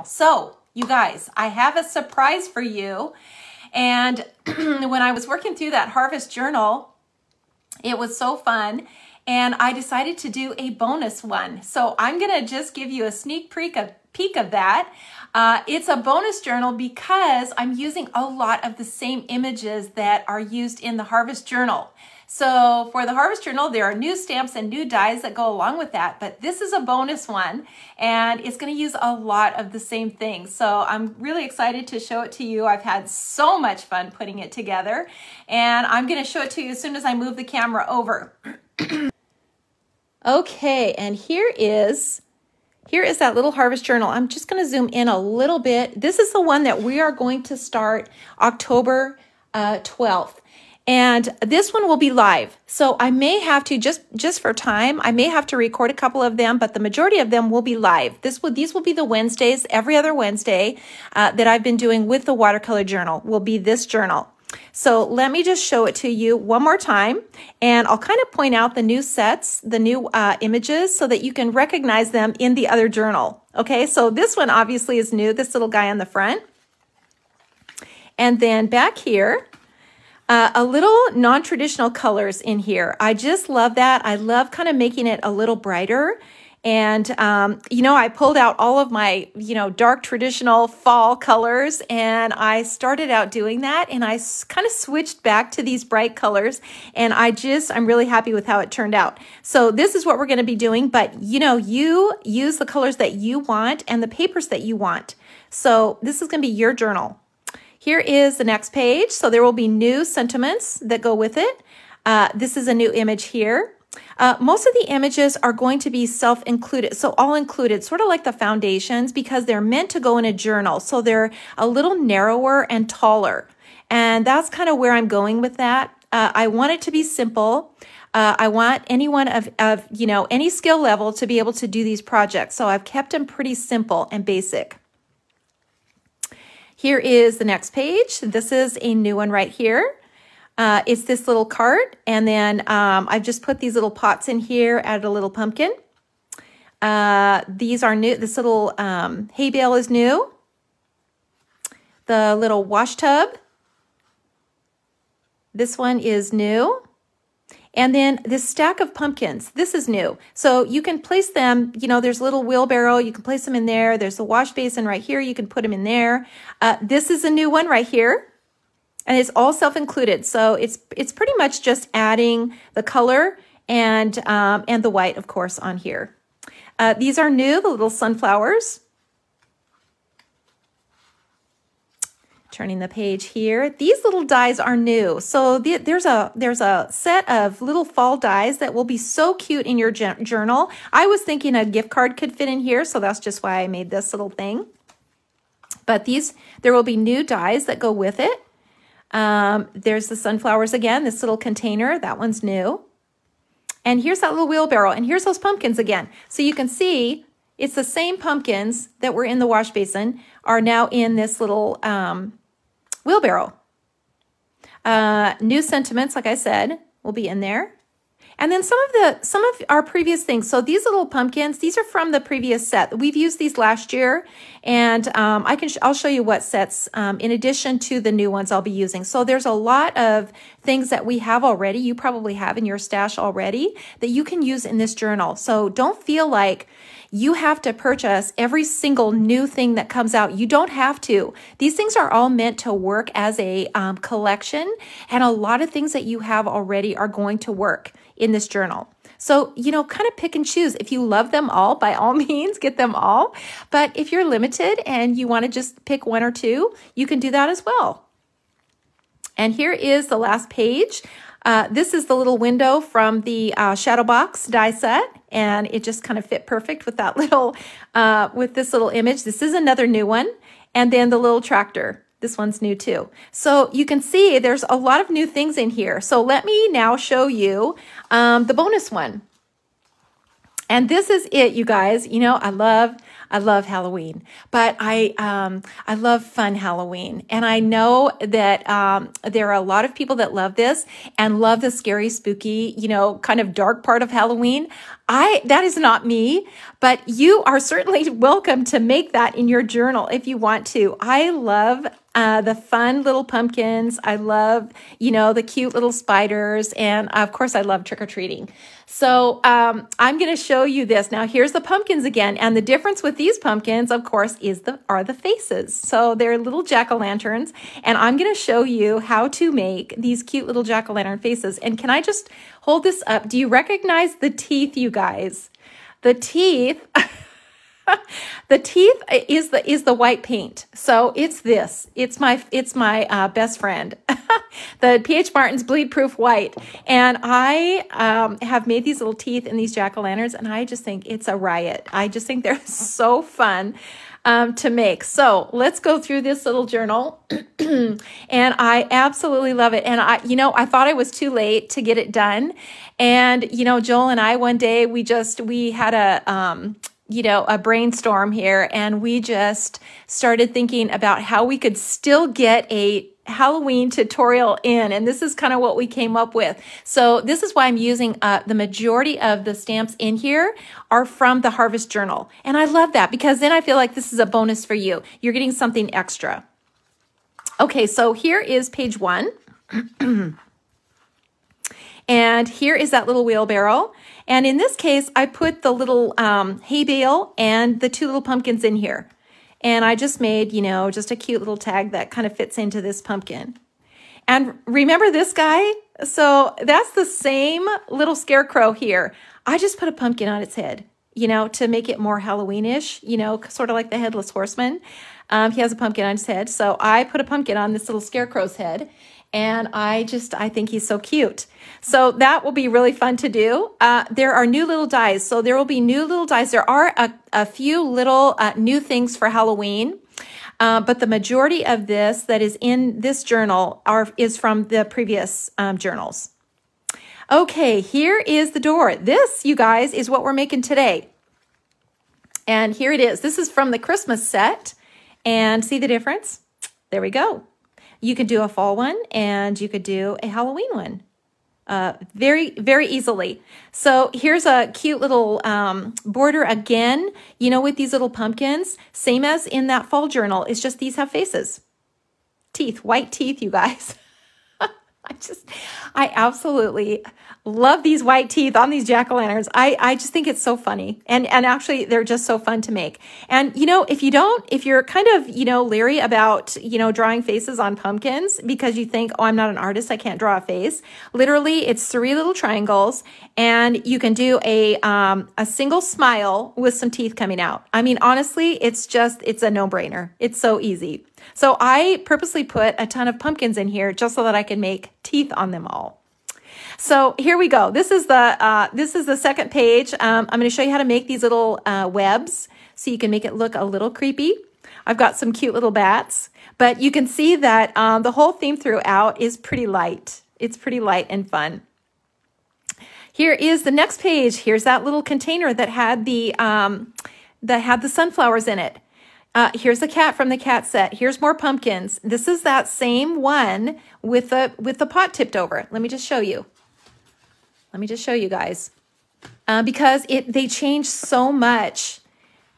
So, you guys, I have a surprise for you. And when I was working through that harvest journal, it was so fun. And I decided to do a bonus one. So I'm going to just give you a sneak peek of that. It's a bonus journal because I'm using a lot of the same images that are used in the harvest journal. So for the harvest journal, there are new stamps and new dies that go along with that, but this is a bonus one and it's going to use a lot of the same things. So I'm really excited to show it to you. I've had so much fun putting it together and I'm going to show it to you as soon as I move the camera over. Okay, and here is that little harvest journal. I'm just going to zoom in a little bit. This is the one that we are going to start October 12th. And this one will be live. So I may have to, just for time, I may have to record a couple of them, but the majority of them will be live. These will be the Wednesdays, every other Wednesday that I've been doing with the watercolor journal will be this journal. So let me just show it to you one more time, and I'll kind of point out the new sets, the new images, so that you can recognize them in the other journal. Okay, so this one obviously is new, this little guy on the front. And then back here, a little non-traditional colors in here. I just love that. I love kind of making it a little brighter. And, you know, I pulled out all of my, dark traditional fall colors and I started out doing that and I kind of switched back to these bright colors and I'm really happy with how it turned out. So this is what we're going to be doing, but you use the colors that you want and the papers that you want. So this is going to be your journal. Here is the next page. So there will be new sentiments that go with it. This is a new image here. Most of the images are going to be self-included, so all included, sort of like the foundations, because they're meant to go in a journal. So they're a little narrower and taller. And that's kind of where I'm going with that. I want it to be simple. I want anyone of any skill level to be able to do these projects. So I've kept them pretty simple and basic. Here is the next page. This is a new one right here. It's this little cart, and then I've just put these little pots in here, added a little pumpkin. These are new. This little hay bale is new. The little wash tub. This one is new. And then this stack of pumpkins, this is new. So you can place them, there's a little wheelbarrow, you can place them in there. There's a wash basin right here, you can put them in there. This is a new one right here. And it's all self-included. So it's pretty much just adding the color and the white, of course, on here. These are new, the little sunflowers. Turning the page here. These little dies are new. So there's a set of little fall dies that will be so cute in your journal. I was thinking a gift card could fit in here, so that's just why I made this little thing. But there will be new dies that go with it. There's the sunflowers again, this little container, that one's new. And here's that little wheelbarrow, and here's those pumpkins again. So you can see it's the same pumpkins that were in the wash basin are now in this little wheelbarrow. New sentiments, like I said, will be in there. And then some of our previous things. So these little pumpkins, these are from the previous set. We've used these last year, and I'll show you what sets in addition to the new ones I'll be using. So there's a lot of things that we have already. You probably have in your stash already that you can use in this journal. So don't feel like you have to purchase every single new thing that comes out. You don't have to. These things are all meant to work as a collection, and a lot of things that you have already are going to work in this journal. So, kind of pick and choose. If you love them all, by all means, get them all. But if you're limited and you want to just pick one or two, you can do that as well. And here is the last page. This is the little window from the Shadow Box die set, and it just kind of fit perfect with that little, with this little image. This is another new one. And then the little tractor. This one's new too. So you can see there's a lot of new things in here. So let me now show you the bonus one. And this is it, you guys. I love Halloween, but I love fun Halloween. And I know that there are a lot of people that love this and love the scary, spooky, kind of dark part of Halloween. That is not me, but you are certainly welcome to make that in your journal if you want to. I love the fun little pumpkins. I love, the cute little spiders. And of course, I love trick-or-treating. So I'm going to show you this. Now, here's the pumpkins again. And the difference with these pumpkins, of course, are the faces. So they're little jack-o'-lanterns. And I'm going to show you how to make these cute little jack-o'-lantern faces. And can I just hold this up? Do you recognize the teeth, you guys? The teeth... The teeth is the white paint. So it's this. It's my best friend, the P.H. Martin's Bleed Proof White. And I have made these little teeth in these jack-o'-lanterns, and I just think it's a riot. I just think they're so fun to make. So let's go through this little journal. And I absolutely love it. And I thought I was too late to get it done. And, Joel and I, one day, we had a brainstorm here, and we just started thinking about how we could still get a Halloween tutorial in, and this is kind of what we came up with. So this is why I'm using the majority of the stamps in here are from the Harvest Journal, and I love that because then I feel like this is a bonus for you. You're getting something extra. Okay, so here is page 1. And here is that little wheelbarrow. And in this case, I put the little hay bale and the 2 little pumpkins in here. And I just made, just a cute little tag that kind of fits into this pumpkin. And remember this guy? So that's the same little scarecrow here. I just put a pumpkin on its head, to make it more Halloween-ish, sort of like the Headless Horseman. He has a pumpkin on his head. So I put a pumpkin on this little scarecrow's head. And I think he's so cute. So that will be really fun to do. There are new little dies. So there will be new little dies. There are a few little new things for Halloween. But the majority of this that is in this journal is from the previous journals. Okay, here is the door. This, you guys, is what we're making today. And here it is. This is from the Christmas set. And see the difference? There we go. You could do a fall one, and you could do a Halloween one very, very easily. So here's a cute little border again, with these little pumpkins, same as in that fall journal. It's just these have faces. Teeth, white teeth, you guys. I absolutely love these white teeth on these jack-o'-lanterns. I just think it's so funny. And actually, they're just so fun to make. And, if you're kind of, leery about, drawing faces on pumpkins because you think, oh, I'm not an artist, I can't draw a face. Literally, it's 3 little triangles, and you can do a single smile with some teeth coming out. I mean, honestly, it's a no-brainer. It's so easy. So I purposely put a ton of pumpkins in here just so that I can make teeth on them all. So here we go. This is the second page. I'm going to show you how to make these little webs so you can make it look a little creepy. I've got some cute little bats, but you can see that the whole theme throughout is pretty light. It's pretty light and fun. Here is the next page. Here's that little container that had the sunflowers in it. Here's the cat from the cat set. Here's more pumpkins. This is that same one with the pot tipped over. Let me just show you. Let me just show you guys. Because they change so much.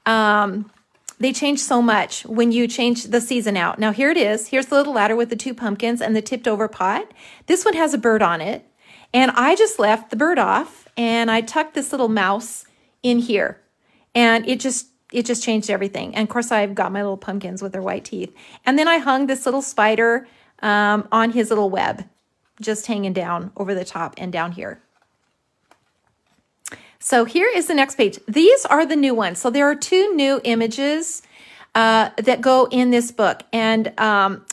They change so much when you change the season out. Now here it is. Here's the little ladder with the 2 pumpkins and the tipped over pot. This one has a bird on it. And I just left the bird off and I tucked this little mouse in here. And it just changed everything. And of course, I've got my little pumpkins with their white teeth. And then I hung this little spider on his little web, just hanging down over the top and down here. So here is the next page. These are the new ones. So there are 2 new images that go in this book. And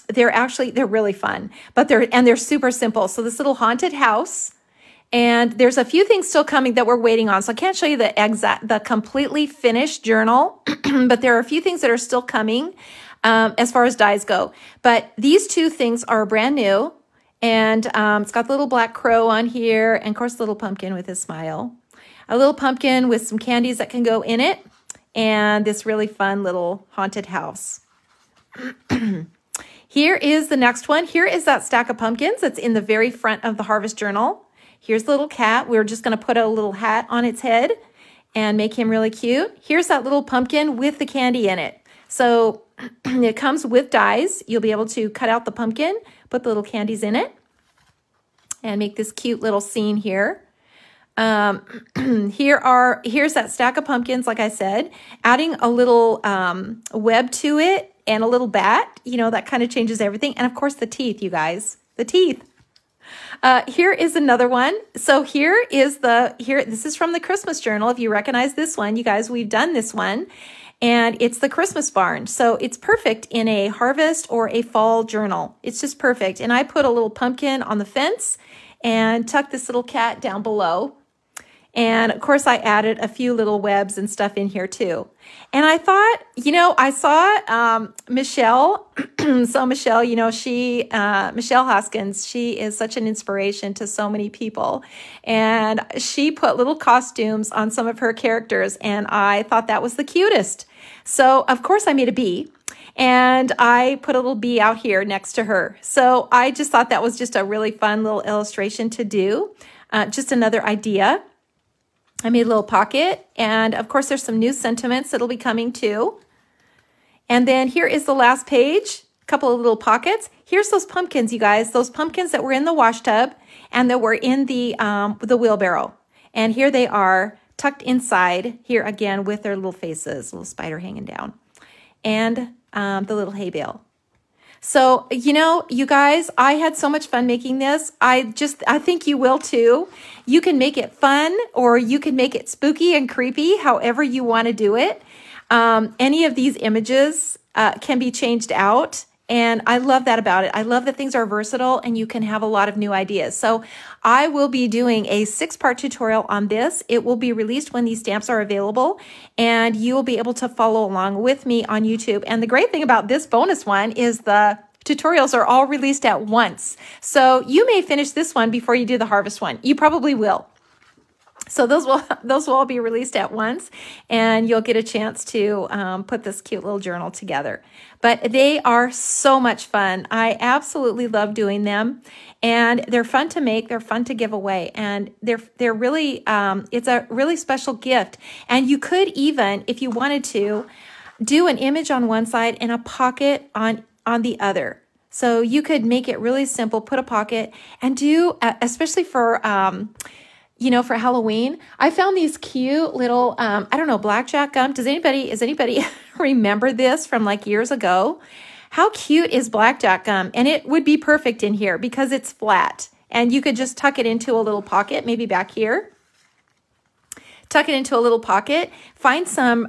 they're really fun. But they're super simple. So this little haunted house. And there's a few things still coming that we're waiting on. So I can't show you the completely finished journal, but there are a few things that are still coming as far as dies go. But these 2 things are brand new. And it's got the little black crow on here. And of course, the little pumpkin with his smile. A little pumpkin with some candies that can go in it. And this really fun little haunted house. Here is the next one. Here is that stack of pumpkins that's in the very front of the Harvest Journal. Here's the little cat. We're just going to put a little hat on its head. and make him really cute. Here's that little pumpkin with the candy in it. So it comes with dies. You'll be able to cut out the pumpkin, put the little candies in it, and make this cute little scene here. Here's that stack of pumpkins, like I said, adding a little web to it and a little bat, you know, that kind of changes everything. And of course the teeth, you guys, the teeth. Here is another one. So this is from the Christmas journal. If you recognize this one, you guys, we've done this one, and it's the Christmas barn. So it's perfect in a harvest or a fall journal. It's just perfect. And I put a little pumpkin on the fence and tucked this little cat down below. And of course I added a few little webs and stuff in here too. And I thought, you know, I saw Michelle. So Michelle, you know, Michelle Hoskins, she is such an inspiration to so many people. And she put little costumes on some of her characters, and I thought that was the cutest. So of course I made a bee, and I put a little bee out here next to her. So I just thought that was just a really fun little illustration to do. Just another idea. I made a little pocket, and of course there's some new sentiments that'll be coming too. And then here is the last page, a couple of little pockets. Here's those pumpkins, you guys, those pumpkins that were in the wash tub and that were in the wheelbarrow. And here they are tucked inside here again with their little faces, little spider hanging down, and the little hay bale. So, you know, you guys, I had so much fun making this. I think you will too. You can make it fun, or you can make it spooky and creepy, however you want to do it. Any of these images can be changed out. And I love that about it. I love that things are versatile and you can have a lot of new ideas. So I will be doing a 6-part tutorial on this. It will be released when these stamps are available, and you will be able to follow along with me on YouTube. And the great thing about this bonus one is the tutorials are all released at once. So you may finish this one before you do the harvest one. You probably will. So those will all be released at once, and you'll get a chance to put this cute little journal together. But they are so much fun. I absolutely love doing them, and they're fun to make. They're fun to give away, and they're really it's a really special gift. And you could even, if you wanted to, do an image on one side and a pocket on the other. So you could make it really simple. Put a pocket and do, especially for you know, for Halloween, I found these cute little, I don't know, blackjack gum. Does anybody remember this from like years ago? How cute is blackjack gum? And it would be perfect in here because it's flat, and you could just tuck it into a little pocket, maybe back here. Tuck it into a little pocket, find some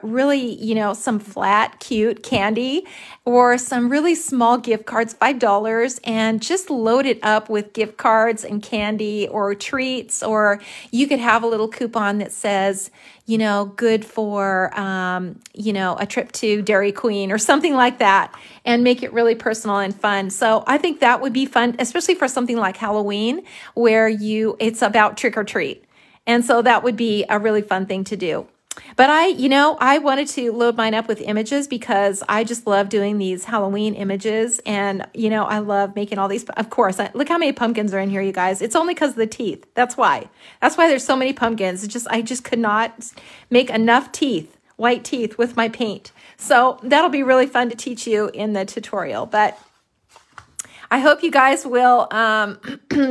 really, you know, some flat, cute candy or some really small gift cards, $5, and just load it up with gift cards and candy or treats. Or you could have a little coupon that says, you know, good for, you know, a trip to Dairy Queen or something like that, and make it really personal and fun. So I think that would be fun, especially for something like Halloween where it's about trick or treat. And so that would be a really fun thing to do. But I wanted to load mine up with images because I just love doing these Halloween images. And, you know, I love making all these. Of course, look how many pumpkins are in here, you guys. It's only because of the teeth. That's why. That's why there's so many pumpkins. I just could not make enough teeth, white teeth, with my paint. So that'll be really fun to teach you in the tutorial. But I hope you guys will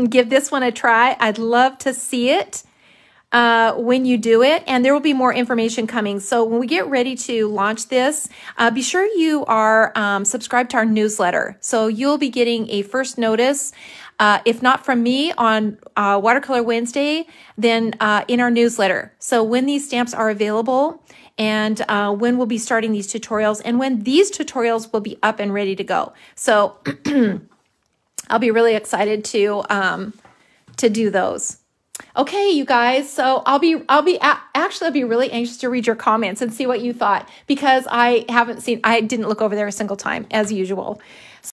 give this one a try. I'd love to see it when you do it, and there will be more information coming. So when we get ready to launch this, be sure you are subscribed to our newsletter. So you'll be getting a first notice, if not from me on Watercolor Wednesday, then in our newsletter. So when these stamps are available, and when we'll be starting these tutorials, and when these tutorials will be up and ready to go. So I'll be really excited to do those. Okay, you guys, so I'll be really anxious to read your comments and see what you thought, because I didn't look over there a single time as usual.